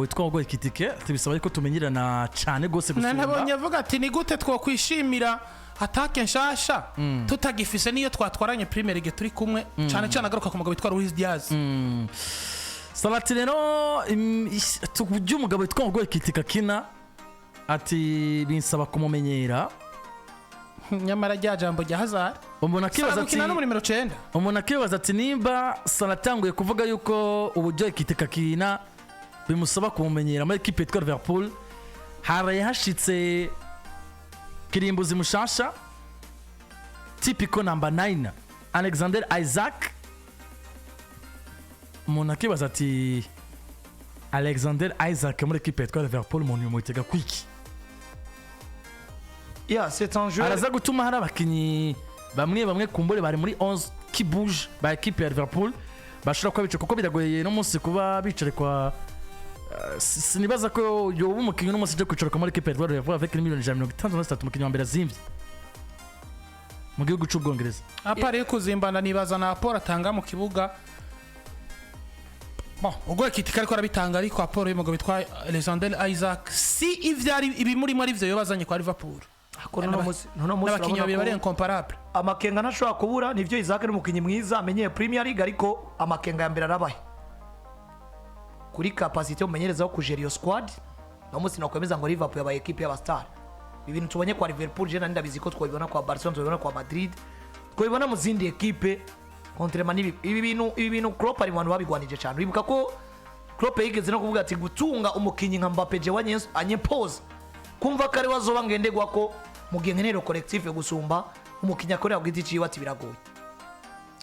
witwa ngo ikitike tubisaba ko tumenyerana cyane gose gusumba nabonye avuga ati ni gute twokwishimira atake nshasha tutagifise niyo twatwaranye Premier League turi kumwe cyane cyane agaruka ku mugabo witwa Luis Diaz. Salati rero tujye umugabo witwa ngo ikitika kina ati binsaba kumumenyera nyamara rya jambo rya Hazard umuntu akibaza ati no muri numero 9 umuntu akibaza ati nimba Salatanguye kuvuga yuko uburyo ikitika kina bimusaba kumumenyera muri equipe ya Liverpool haraye hashitse kirimbuzi mushasha typical number 9 Alexander Isak. Umuntu akibaza ati Alexander Isak muri equipe ya Liverpool umuntu yumutega kwiki c'est un jeu araza gutuma hari abakinyi bamwe kumbure bari muri 11 qui bouge ba equipe ya Liverpool bashobora kuba bice kuko biragoye no munsi kuba bicare kwa sinibaza ko yoba umukinyi no munsi je kwicara kwa muri equipe ya Liverpool avec miliyoni 163 umukinyi wa mbere azimvye mu gihugu cy'Ubwongereza apare kuzimbana nibaza na Apollo atanga mu kibuga ubwo ikitika ariko arabitanga ariko Apollo y'umugabo bitwa Alexander Isak si ivyari ibimuri muri vyo yobazanye kwa Liverpool no musi abakinyi babiri bari incomparable amakenga ntashobora kubura nivyo Isak ari umukinyi mwiza amenyeye Premier League ariko amakenga ya mbere arabaye kuri capacity umenyereza wo kujera iyo squad no musi nakwemeza ngo Liverpool yabaye equipe y'abastar ibintu tubonye kwa Liverpool je ndabizi ko twabibona kwa Barcelona twabibona kwa Madrid twabibona mu zindi equipe kontrema ibi bintu Klopp ari abantu babigwanije cyane wibuka ko Klopp yigeze no kuvuga ati gutunga umukinyi nka Mbappe je anyepose kumva kare wazoba ngendegwa ko mu genero collective gusumba umukinya akorera ku giti ciwe ati biragoye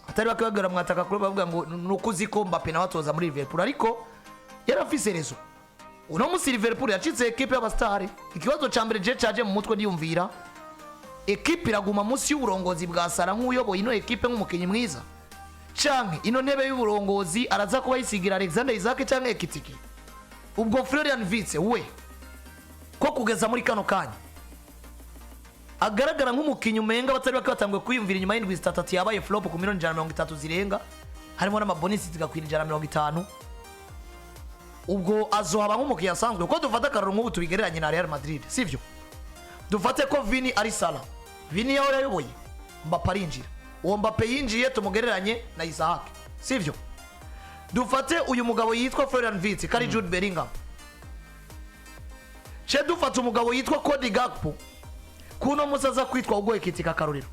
atari bakabagara mwataka Klopp bavuga ngo nukuzi ko Mbappe na watoza muri Liverpool ariko yarafise rezo uno musi Liverpool yacitse equipe y'abastari ikibazo ca mbere je caje mu mutwe ndiyumvira equipe iraguma musi y'uburongozi bwa Sara nk'uyoboye ino equipe nk'umukinyi mwiza canke ino ntebe y'uburongozi araza kuba yisigira Alexander Isak canke Ekitike ubwo Florian Wirtz we ko kugeza muri kano kanya agaragara nk'umukinyi umenga batari bakatanguye kwiyumvira inyuma y'indwi zitatu yabaye flop ku miliyoni 130 zirenga harimo n'amabonus zigakwira 150 ubwo azohaba nk'umukinyi asanzwe ko dufata akararo nk'ubu tubigereranye na Real Madrid sivyo dufate ko Vini ari Salah Vini yaho yayoboye Mbappe arinjira uwo Mbappe yinjiye tumugereranye na Isak sivyo dufate uyu mugabo yitwa Florian Wirtz kari Jude Bellingham che dufate umugabo yitwa Cody Gakpo kuno musaza kwitwa ubwo ikitika karorero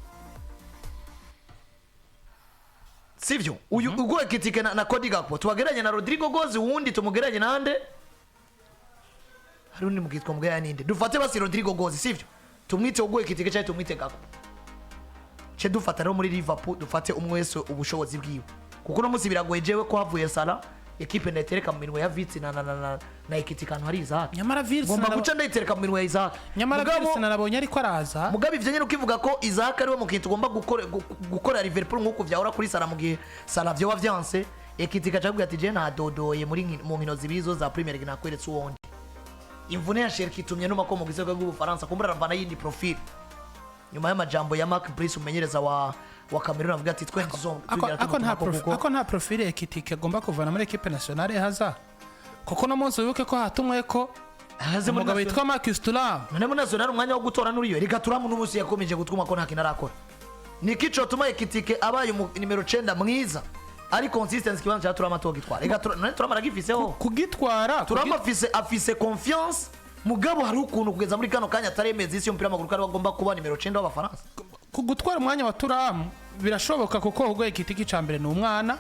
sivyo uyu ubwo ikitika na Cody Gakpo tubagereranye na Rodrigo Gozi wundi tumugereranye nande hari undi mugitwa mugereranye ninde dufate basi Rodrigo Gozi sivyo tumwite ubwo ikitika cyane tumwite Gakpo che dufata rero muri Liverpool dufate umwese ubushobozi bwiwe kuko no musi biragoye jewe ko havuye Salah equipe ndaitereka mu minwe ya Wirtz na Ekitike hari Isak nyamara Wirtz ngomba guca ndaitereka mu minwe ya Isak nyamara Wirtz narabonye ariko araza mugabe ivyo nyene ukivuga ko Isak ari we mukintu tugomba gukora Liverpool nkuko vyahora kuri Salah mugihe Salah vyo wavyanse Ekitike acabwira ati je nadodoye muri mu nkino zibizo za Premier League nakweretse uwundi imvune ya Sherki tumye numa ko mu gisego bw'Ubufaransa kumbura ravana yindi profile nyuma y'amajambo ya Mark Brice umenyereza wa Cameroon avuga ati twe ako nta profile Ekitike agomba kuvana muri equipe nationale haza kuko no munsi wibuke ko hatumwe ko umugabo witwa Marcus Thuram none muri nationale umwanya wo gutora nuriyo reka Thuram n'ubusi yakomeje gutwuma ko nta kintu arakora nikico tuma Ekitike abaye numero 9 mwiza ari consistency kibanza cya Thuram atogitwara reka Thuram aragifiseho kugitwara Thuram afise confiance mugabo hari ukuntu kugeza muri kano kanya ataremeza isi y'umupira w'amaguru ko agomba kuba nimero 9 w'Abafaransa kugutwara umwanya wa Thuram birashoboka kuko ubwo Ekitike ca mbere ni umwana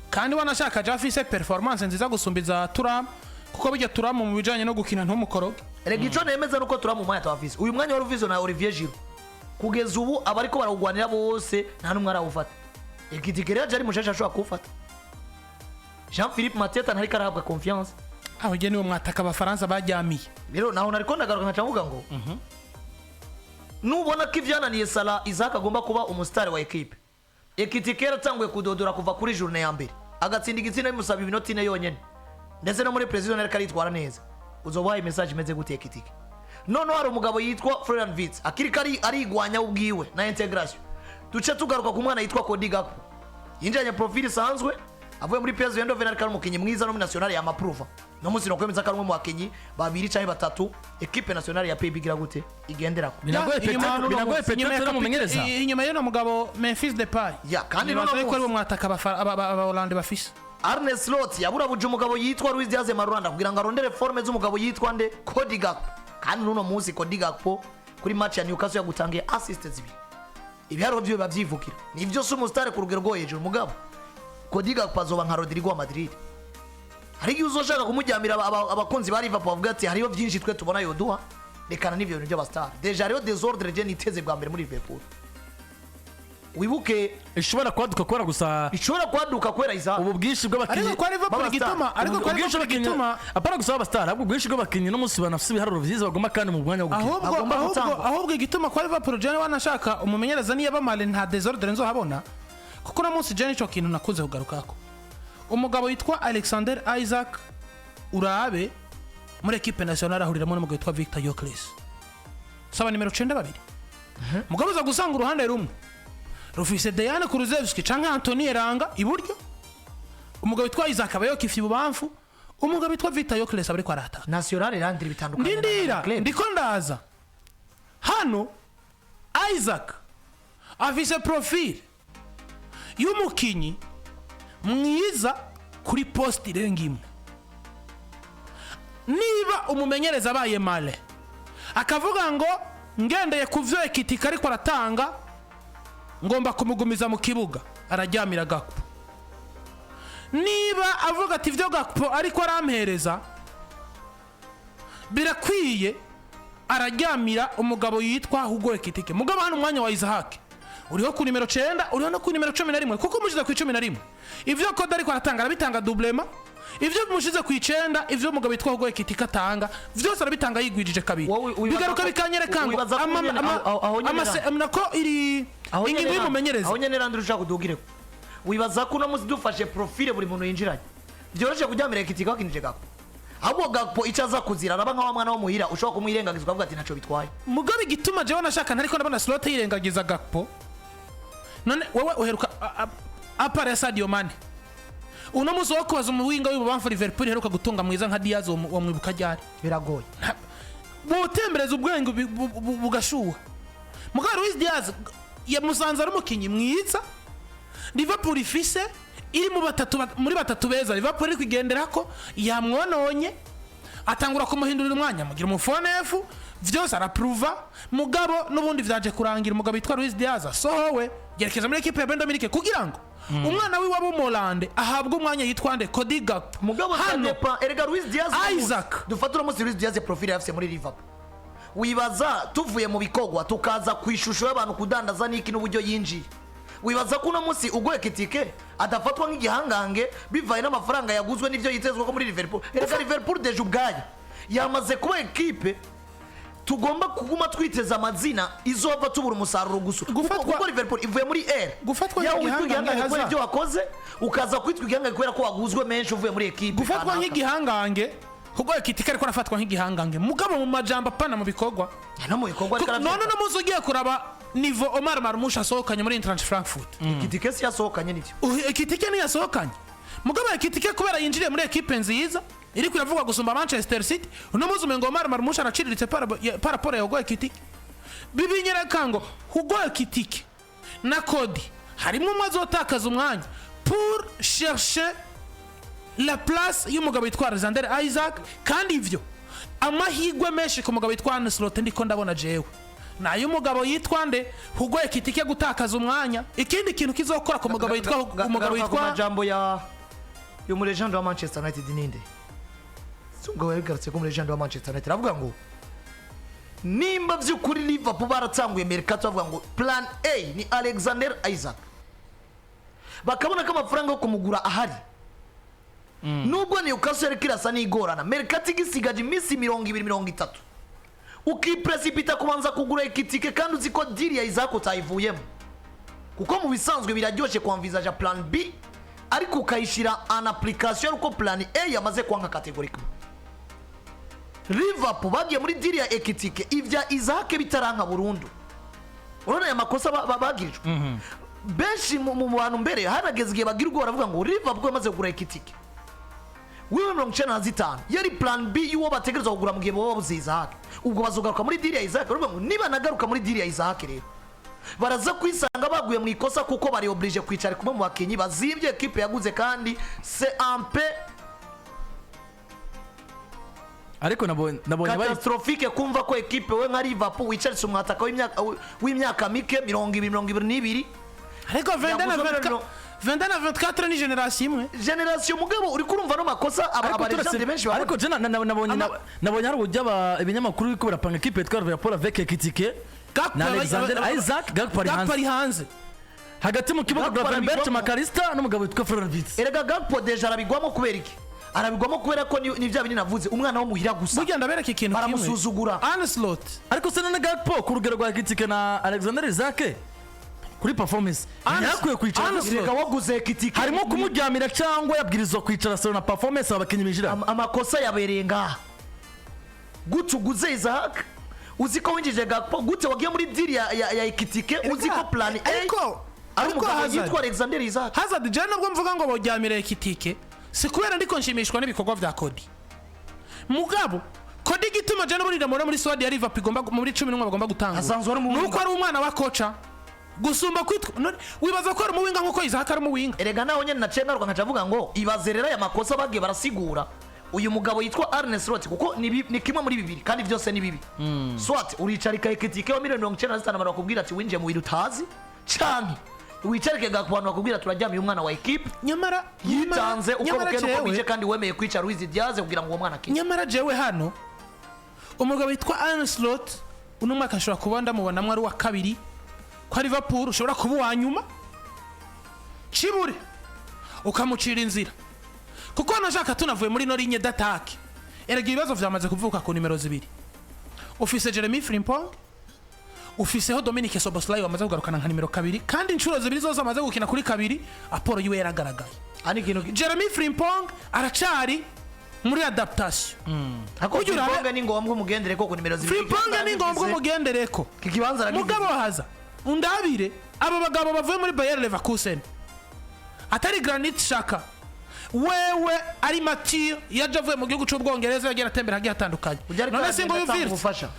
kandi wanashaka afise performance nziza gusumbiza Thuram kuko bijya Thuram mu bijanye no gukina ntumukoroge rega ico nemeza nuko Thuram mu mwanya atafise uyu mwanya wari uvizwe na Olivier Giroud kugeza ubu abariko barawugwanira bose nta numwe arawufata Ekitike rero ari mushasha ashobora kufata Jean-Philippe Mateta ntari karahabwa confiance aho je niwe mwataka Abafaransa bajyamiye rero naho nariko ndagaruka nkacavuga ngo nubona ko ivyananiye Salah Isak agomba kuba umustari wa equipe Ekitike yatanguye kudodora kuva kuri journée ya mbere agatsinda igitsina bimusaba iminota 4 yonyene ndetse no muri president ariko aritwara neza uzobaye message imeze gute Ekitike none hari umugabo yitwa Florian Wirtz akiri arigwanya ubwiwe na integration duce tugaruka ku mwana yitwa Cody Gakpo yinjanye profile sanzwe avuye muri PSV Eindhoven ariko ari umukinyi mwiza no muri national ya Mapruva no musi no kwemeza ko ari umwe mu bakinyi babiri cyangwa batatu equipe nationale ya PB igira gute igenderako binagoye Petete no mumenyereza inyuma y'uno mugabo Memphis Depay ya kandi no ko ari mwataka aba Hollande bafise Arne Slot yaburabuje umugabo yitwa Luis Diaz Marulanda kugira ngo arondere forme z'umugabo yitwa nde Cody Gakpo kandi nuno munsi Cody Gakpo kuri match ya Newcastle yagutangiye assist zibiri ibiharo byo bavyivukira nivyo se umustar ku rugero rwo hejuru mugabo Cody Gakpo azoba nka Rodrigo wa Madrid hari gihe uzoshaka kumujyamira abakunzi ba Liverpool bavuga ati hariyo byinshi twe tubona yoduha rekana n'ivyo bintu by'abastar deja rero desordre je niteze bwa mbere muri Liverpool wibuke ishobora kwaduka kwera gusa ishobora kwaduka kwera Isak ubu bwinshi bw'abakinyi ariko kwa Liverpool gituma apana gusaba abastar ahubwo bwinshi bw'abakinyi no munsi banafise ibiharuro vyiza bagoma kandi mu mwanya wo gukina ahubwo igituma kwa Liverpool je wanashaka umumenyereza niyo bamale nta desordre nzo habona kuko no munsi je nico kintu nakuze kugarukako umugabo yitwa Alexander Isak urabe muri equipe nationale ahuriramo n'umugabo yitwa Victor Yokles saba nimero 92 mugabo uza gusanga uruhande rumwe rufise Diane Kulusevski canke Anthony Elanga iburyo umugabo witwa Isak abayoka ifyi bubamfu umugabo witwa Victor Yokles abari kwa rata nationale Landry bitandukanye ndindira ndiko ndaza hano Isak afise profil y'umukinyi mwiza kuri post irengimwe niba umumenyereza abaye male akavuga ngo ngendeye kuvyo ekitika ariko aratanga ngomba kumugumiza mu kibuga araryamira Gakpo niba avuga ati vyo Gakpo ariko arampereza birakwiye araryamira umugabo yitwa Hugo Ekitike mugabo hano umwanya wa Isak uriho ku nimero 9 uriho no ku nimero 11 kuko mushize ku 11 ivyo Koda ariko aratanga arabitanga doublema ivyo mushize ku 9 ivyo umugabo yitwa Hugo Ekitike atanga vyose arabitanga yigwijije kabiri bigaruka bikanyereka ngo amako iri ingingo y'umumenyereza aho nyene Landry ushaka kudugire wibaza ko no musi dufashe profile buri muntu yinjiranye byoroshe kujyamira Ekitike wakinije Gakpo ahubwo Gakpo icaza kuzira araba nka wa mwana wo muhira ushobora kumwirengagizwa avuga ati naco bitwaye mugabo igituma je wanashaka ntariko ndabona Slot yirengagiza Gakpo none wewe uheruka apare Sadio Mane uno muzo wo kubaza umuwinga w'ububamfu Liverpool heruka gutunga mwiza nka Diaz wo mwibuka ryari biragoye botembereza ubwenge bugashuha mugabo Luis Diaz yamusanze ari umukinyi mwiza Liverpool ifise iri muri batatu beza Liverpool iri kwigenderako yamwononye atangura kumuhindurira umwanya mugira umufonefu vyose arapruva mugabo nubundi vyaje kurangira umugabo yitwa Luis Diaz sohowe yerekeza muri equipe ya Bendominique kugira ngo umwana wiwe abo Molande ahabwa umwanya yitwa nde Cody Gakpo mugabo hanepa erega Luis Diaz Isak dufatira muri Luis Diaz profile yafise muri Liverpool wibaza tuvuye mu bikogwa tukaza kwishusho y'abantu kudandaza niki n'uburyo yinjiye wibaza ko uno munsi Hugo Ekitike adafatwa nk'igihangange bivaye n'amafaranga yaguzwe n'ivyo yitezwe ko muri Liverpool erega Liverpool deje ubwayo yamaze kuba equipe tugomba kuguma twiteza amazina izova tubura umusaruro gusa kuko Liverpool ivuye muri R gufatwa nk'igihangange kubera ibyo wakoze ukaza kwitwa igihangange kubera ko waguzwe menshi uvuye muri equipe gufatwa nk'igihangange Hugo Ekitike ariko arafatwa nk'igihangange mugabo mu majambo apana mu bikogwa no mu bikogwa ariko none no muzo ugiye kuraba nivo Omar Marmoush asohokanye muri Eintracht Frankfurt Ekitike si yasohokanye nivyo Ekitike ni yasohokanye mugabo Ekitike kubera yinjiriye muri equipe nziza iri kuravuga gusumba Manchester City uno muzo mengo Omar Marmoush araciriritse para ya Hugo Ekitike bibinyereka ngo Hugo Ekitike na Cody harimo umwe azotakaza umwanya pour chercher la place y'umugabo yitwa Alexander Isak kandi ivyo amahigwe menshi ku mugabo yitwa Slot ndiko ndabona jewe nayo umugabo yitwa nde Hugo Ekitike gutakaza umwanya ikindi kintu kizokora ku mugabo yitwa umugabo yitwa majambo ya mu legend wa Manchester United ninde Sungo yagarutse ku legend wa Manchester United avuga ngo nimba vy'ukuri Liverpool baratsanguye mercato avuga ngo plan A ni Alexander Isak bakabona ko amafaranga yo kumugura ahari nubwo Newcastle yari kirasa n'igorana mercato igisigaje iminsi 20-30 ukipresipita kubanza kugura Ekitike kandi uziko deal ya Isak utayivuyemo kuko mu bisanzwe biraryoshe kwamvizaja plan B ariko ukayishira en application uko plan A yamaze kwanga categoriquement Liverpool bagiye muri deal ya Ekitike ivya Isak bitaranka burundu urona ya makosa bagirijwe benshi mu bantu mbere harageze igihe bagira ubwo baravuga ngo Liverpool yamaze kugura ikitike wiwe 95 yari plan B y'uwo bategereza kugura mu gihe baba babuze Isak. Ubwo bazogaruka muri deal ya Isak, baravuga ngo niba nagaruka muri deal ya Isak rero baraza kwisanga baguye mu ikosa kuko bari oblige kwicara kumwe mu bakinyi bazibye equipe yaguze kandi c'est un peu ariko nabonye catastrophique kumva ko equipe we nka Liverpool wicaritse umwataka w'imyaka mike 2022 ariko 20 na 24 ni generation mugabo uri kurumva no makosa abaregende benshi ariko je nabonye hari uburyo ibinyamakuru biko barapanga equipe yitwa Liverpool avec Ekitike na Alexander Isak Gakpari hanze hagati mu kibuga Gravenberch Makarista n'umugabo witwa Florentine. Erega Gakpo deja arabigwamo kubera iki? Arabigwamo kubera ko ni bya binini navuze umwana wo muhira gusa. Burya ndabereka ikintu kimwe. Baramusuzugura. Anslot. Ariko se none Gakpo ku rugero rwa Ekitike na Alexander Isak kuri performance yakwiye kwicara. Erega waguze Ekitike harimo kumuryamira cyangwa yabwirizwa kwicara sero na performance abakenyi bijira. Amakosa yabereye ngaha. Gute uguze Isak? Uziko winjije Gakpo gute wagiye muri deal ya Ekitike uziko plan A ariko yitwa Alexander Isak. Hazard je nabwo mvuga ngo boryamira Ekitike si kubera ndiko nshimishwa n'ibikorwa vya Kodi mugabo Kodi gituma je n'uburira muri Saudi ya Liverpool igomba muri 11 bagomba gutanga nuko ari umwana wa kocha gusumba kwitwa wibaza ko ari muwinga nkuko Isak ari muwinga. Erega naho nyene nacengarwa nkacavuga ngo ibazerera ya makosa bagiye barasigura uyu mugabo yitwa Arne Slot kuko ni kimwe muri bibiri kandi byose ni bibi. Swat uricarika Ekitike wa 95 barakubwira ati winje mu wirutazi cyane wicarike Gakwana bakubwira turajyamiye umwana wa equipe nyamara yitanze uko bukene ko bije kandi wemeye kwica Luis Diaz kugira ngo uwo mwana akine. Nyamara jewe hano umugabo yitwa Arne Slot uno mwaka ashobora kuba ndamubona ari wa kabiri kwa Liverpool ushobora kuba wa nyuma Chibure ukamucira inzira kuko nashaka tunavuye muri no ligne d'attaque. Erega ibibazo vyamaze kuvuka ku nimero 2 ufise Jeremy Frimpong ufiseho Dominique Soboslai wamaze kugarukana nka nimero 2 kandi inshuro 2 zose amaze gukina kuri 2 Apollo yiwe yaragaragaye. Jeremy Frimpong aracari muri adaptation. Frimpong ni ngombwa umugendere ko ku nimero 2. Frimpong ni ngombwa umugendere ko kikibanza mugabo haza undabire abo bagabo bavuye muri Bayer Leverkusen atari Granit Xhaka wewe ari Mathieu yaje avuye mu gihugu cy'Ubwongereza yagiye atembera hagiye atandukanye none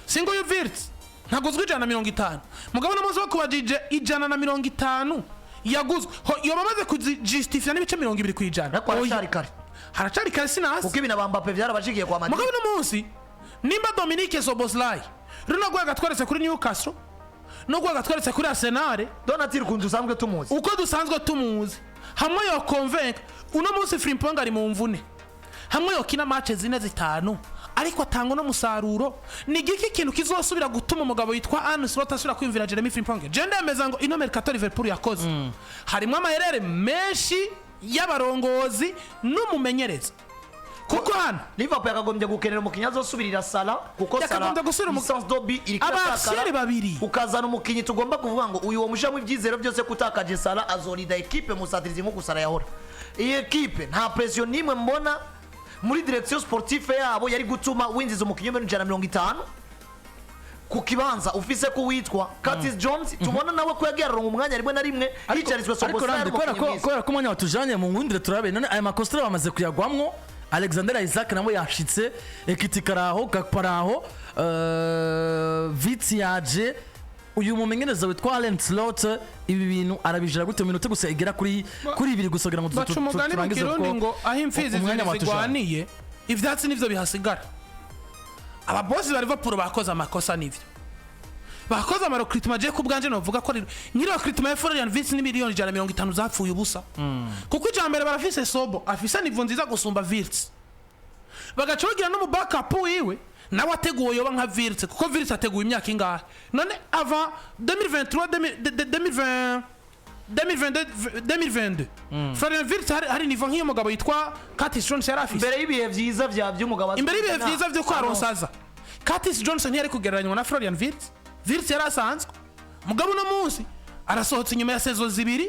singo Yuvitz ntaguzwe 150 mugabo namuzo wo kubajije 150 yaguzwe yoba amaze kujustifia n'ibice 200 kwijana haracari kare sinasi kuko ibina bambape byarabashigiye kwa Madrid mugabo no munsi nimba Dominique Soboslai runo gwaga twaretse kuri Newcastle no gwaga twaretse kuri Arsenal Donatir kundu usanzwe tumuzi uko dusanzwe tumuzi hamwe yo convaincre uno munsi Frimpong ari mu mvune hamwe yo kina match 4-5 ariko atanga no musaruro ni giki kintu kizosubira gutuma umugabo yitwa Arne Slot asubira kwimvira Jeremy Frimpong. Je ndemeza ngo ino mercato Liverpool yakoze harimo amaherere menshi y'abarongozi n'umumenyereza kuko hano Liverpool yakagombye gukenera umukinnyi azosubirira Salah kuko Salah licence dobi iri abasire babiri ukazana umukinnyi tugomba kuvuga ngo uyu wo mushamwe ibyizero byose kutakaje Salah azorida equipe Musatirizi nko gusara yahora. Iyi equipe nta pression nimwe mbona muri direction sportive yabo yari gutuma winjiza umukinnyi mu 150 ku kibanza ufise ko witwa Curtis Jones tubona nawe ko yagiye aronka umwanya rimwe na rimwe yicarizwe Soboslai kubera ko umwanya watujanye mu ngundire turabe none aya makostra bamaze kuyagwamwo Alexander Isak namo yashitse Ekitikaraho Gakparaho Vitsi yaje uyu mumenyereza witwa Arne Slot ibi bintu arabijira gute minute gusa igera kuri 2 gusa kugira ngo turangize ko aho imfizi zigwaniye ivyatsi nivyo bihasigara. Ababosi ba Liverpool bakoze amakosa nivyo bakoze amarokritma je kubwanje novuga ko nyiri recruitment ya Florian Wirtz ni miliyoni 150 zapfuye ubusa kuko ijambere barafise Sobo afisa nivo nziza gusumba Wirtz bagacogira no mu backup wiwe nawe ateguwe yoba nka Wirtz kuko Wirtz ateguwe imyaka ingahe none avant 2022 Florian Wirtz hari nivo nk'iyo mugabo yitwa Curtis Jones yari afise imbere y'ibihe vyiza by'umugabo imbere y'ibihe vyiza byo kwa Ronsaza Curtis Johnson yari kugereranywa na Florian Wirtz yari asanzwe mugabo no munsi arasohotse inyuma ya sezo 2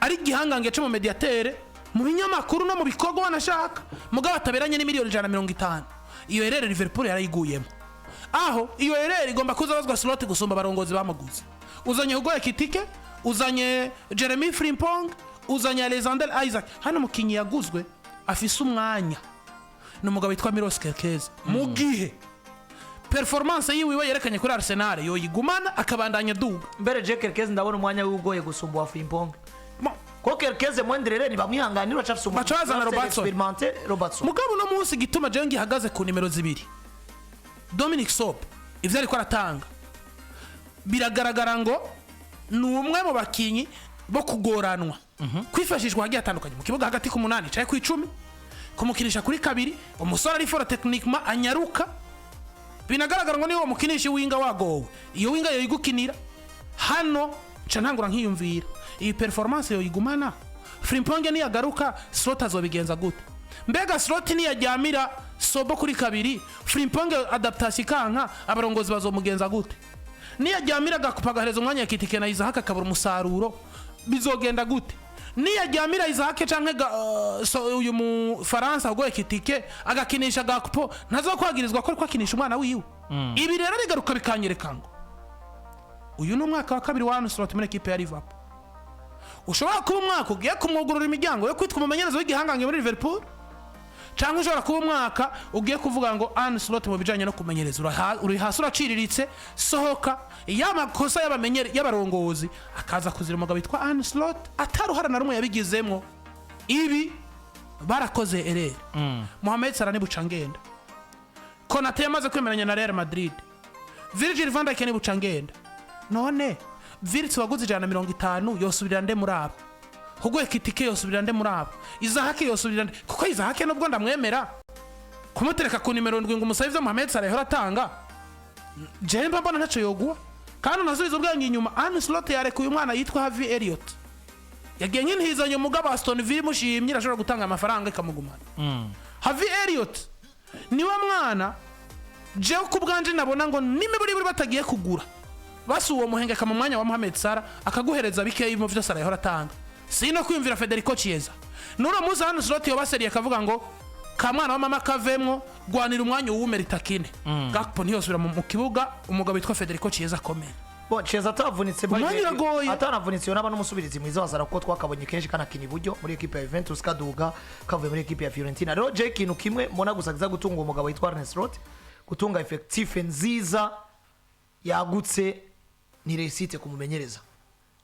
ari gihangange cyo mu mediatere mu binyamakuru no mu bikorwa wanashaka mugabo ataberanye ni miliyoni 150 iyo erere Liverpool yarayiguyemo aho iyo erere igomba kuzabazwa Slot gusumba barongozi bamuguze uzanye ugoye Ekitike uzanye Jeremy Frimpong, uzanye Alexander Isak. Hano mukinyi yaguzwe afise umwanya n'umugabo witwa Milos Kerkez mu gihe performance yiwe yerekanye kuri Arsenal yoyigumana akabandanya duga. Mbere je Kerkez ndabona umwanya w'ugoye gusumba wa Frimpong. Ko Kerkez mwendrere ni bamwihanganira cyafise umuntu bacazana Robertson. Mugabo no munsi gituma je ngihagaze ku nimero 2 Dominic Sob ivyo ariko aratanga biragaragara ngo ni umwe mu bakinyi bo kugoranwa kwifashishwa hagiye atandukanye mu kibuga hagati ku 8 caye ku 10 kumukinisha kuri 2 umusore ari fora techniquement anyaruka binagaragara ngo niwo mukinishi winga wagowe iyo winga yo igukinira hano ca ntangura nkiyumvira iyi performance yo igumana Frimpong ni yagaruka slot azobigenza gute mbega slot ni yajyamira Sobo kuri 2 Frimpong adaptation kanka abarongozi bazomugenza gute ni yajyamira gakupagahereza umwanya yakitike na Isak akabura umusaruro bizogenda gute ni yajyamira Isak canke uyu mu Faransa ugoye kitike agakinisha gakupo ntazokwagirizwa ko kwakinisha umwana wiwe ibi rero bigaruka bikanyereka ngo uyu no mwaka wa 2 wa Anslot muri equipe ya Liverpool ushobora kuba umwaka ugiye kumwugurura imiryango yo kwitwa umumenyereza w'igihangange muri Liverpool cyangwa ushobora kuba umwaka ugiye kuvuga ngo Anslot mu bijanye no kumenyereza uri hasi uraciriritse sohoka y'amakosa y'abarongozi akaza kuzira umugabo witwa Anslot ataruhara na rumwe yabigizemo ibi barakoze erere Mohamed Salah ni bucangenda Konate yamaze kwemeranya na Real Madrid Virgil van Dijk ni bucangenda none Virts waguze 150 yosubirira nde muri abo Hugo kitike yosubirira nde muri abo Isak yosubirira nde kuko Isak nubwo ndamwemera kumutereka ku nimero 7 ngo umusayivye Mohamed Salah yahora atanga Jemba mbona ntaco yoguwa kandi unasubiza ubwangi inyuma Anslot yarekuye umwana yitwa Harvey Elliott yagiye nk'intizanye umugabo Aston Villa mushimye arashobora gutanga amafaranga ikamugumana Harvey Elliott niwe mwana je kubwanje nabona ngo nimiburi buri batagiye kugura basu uwo muhengeka mu mwanya wa Mohamed Salah akaguhereza bikeyi mu vyo Salah yahora atanga sino kwimvira Federico Chiesa nuro muzi Anslot yo baseriye akavuga ngo kamwana wa mama kavemwo gwanira umwanya uwumerita kine Gakpo ntiyosubira mu kibuga umugabo witwa Federico Chiesa komeye bo Chiesa atavunitse atanavunitse yona n'umusubirizi mwiza wa Salah ko twakabonye kenshi kana kini buryo muri equipe ya Juventus kaduga kavuye muri equipe ya Fiorentina rero je kintu kimwe mbona gusagiza gutunga umugabo witwa Anslot gutunga effective nziza yagutse ni réussite kumumenyereza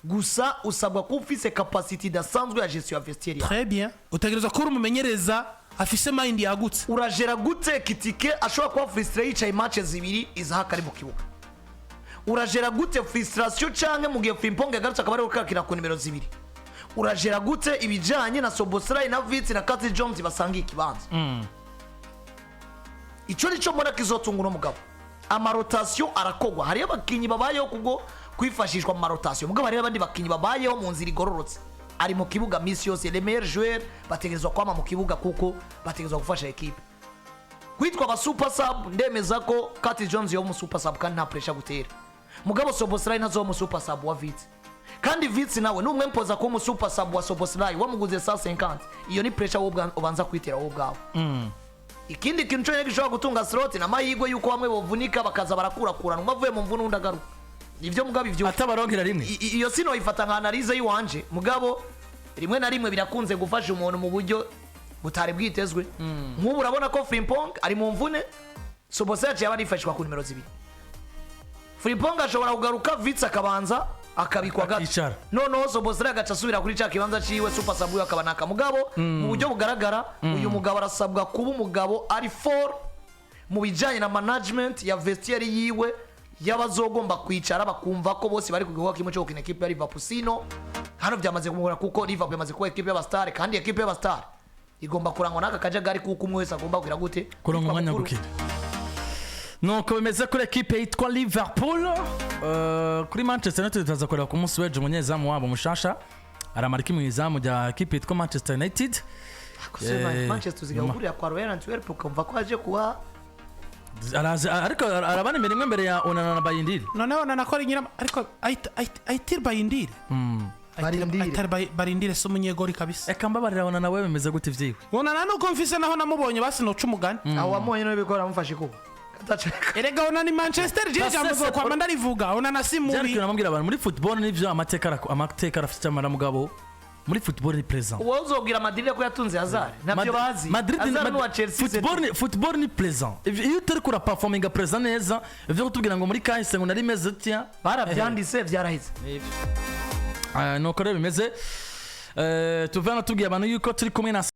gusa usabwa ko ufise capacity dasanzwe ya gestion ya vestiaire très bien utegereza ko umumenyereza afise mind yagutse uragera gute kitike ashobora kuba frustré yicaye matches 2 Isak ari mu kibuga uragera gute frustration canke mu gihe Frimpong yagarutse akaba ari gukakira ku nimero 2 uragera gute ibijanye na Szoboszlai na Virts na Curtis Jones basanga ikibanza ico nico mbona kizotunga umugabo amarotation arakogwa hari abakinyi babayeho kubwo kwifashishwa mu marotation mugabo hari abandi bakinyi babayeho mu nzira igororotse ari mu kibuga misi yose les meilleurs joueurs bategerezwa kwama mu kibuga kuko bategerezwa gufasha equipe kwitwa ba super sub ndemeza ko Curtis Jones yo mu super sub kandi nta pressure gutera mugabo Szoboszlai nazo mu super sub wa Virts kandi Virts nawe numwe mpoza ko mu super sub wa Szoboszlai wamuguze 150 iyo ni pressure wo ubanza kwitera wo bwawe ikindi kintu cyo gishobora gutunga slot na mahigwe yuko bamwe bovunika bakaza barakurakurana bavuye mu mvunu ndagaruka nivyo mugabo ivyo atabarongera rimwe iyo sino ifata nka analyse yiwanje mugabo rimwe na rimwe birakunze gufasha umuntu mu buryo butari bwitezwe nk'ubu urabona ko Frimpong ari mu mvune Szoboszlai yaba yifashishwa ku nimero 2 Frimpong ashobora kugaruka Virts akabanza akabikwa gato noneho Szoboszlai agaca asubira kuri cya kibanza ciwe super sub akabanaka mugabo mu buryo bugaragara uyu mugabo arasabwa kuba umugabo ari for mu bijanye na management ya vestiaire yiwe y'abazogomba kwicara bakumva ko bose bari kugihuha kimwe cyo gukina equipe ya Liverpool sino hano byamaze kumubona kuko Liverpool yamaze kuba equipe y'abastar kandi equipe y'abastar igomba kurangwa n'aka kajagari kuko umwe wese agomba kugira gute kuronka umwanya gukina nuko bimeze kuri equipe yitwa Liverpool kuri Manchester United tazakorera ku munsi w'ejo umunyezamu wabo mushasha aramarika imwizamu rya equipe yitwa Manchester United Manchester zigahurira kwa Royal Antwerp ukumva ko aje kuba ariko arabana imirimo imbere ya Onana na Bayindiri none Onana akora inyira ariko aitir Bayindiri Barindire so munyegori kabisa eka mbabarira Onana wewe bimeze gute ivyiwe Onana nuko mfise naho namubonye basi no cumugani aho wamonye no bikora mufashe ko erega ona ni Manchester je jambo zo kwa mandarivuga ona na simubi Cyane namubwira abantu muri football nivyo amateka arafite amara mugabo muri football ni présent. Wowe uzobwira Madrid ko yatunze Hazard nabyo bazi. Hazard n'uwa Chelsea. Football ni présent. Iyo utari kura performinga présent neza ivyo kutubwira ngo muri kahise ngo nari meze tya barabyanditse byarahise. Nuko rero bimeze tuvana tubwiye abantu yuko turi kumwe na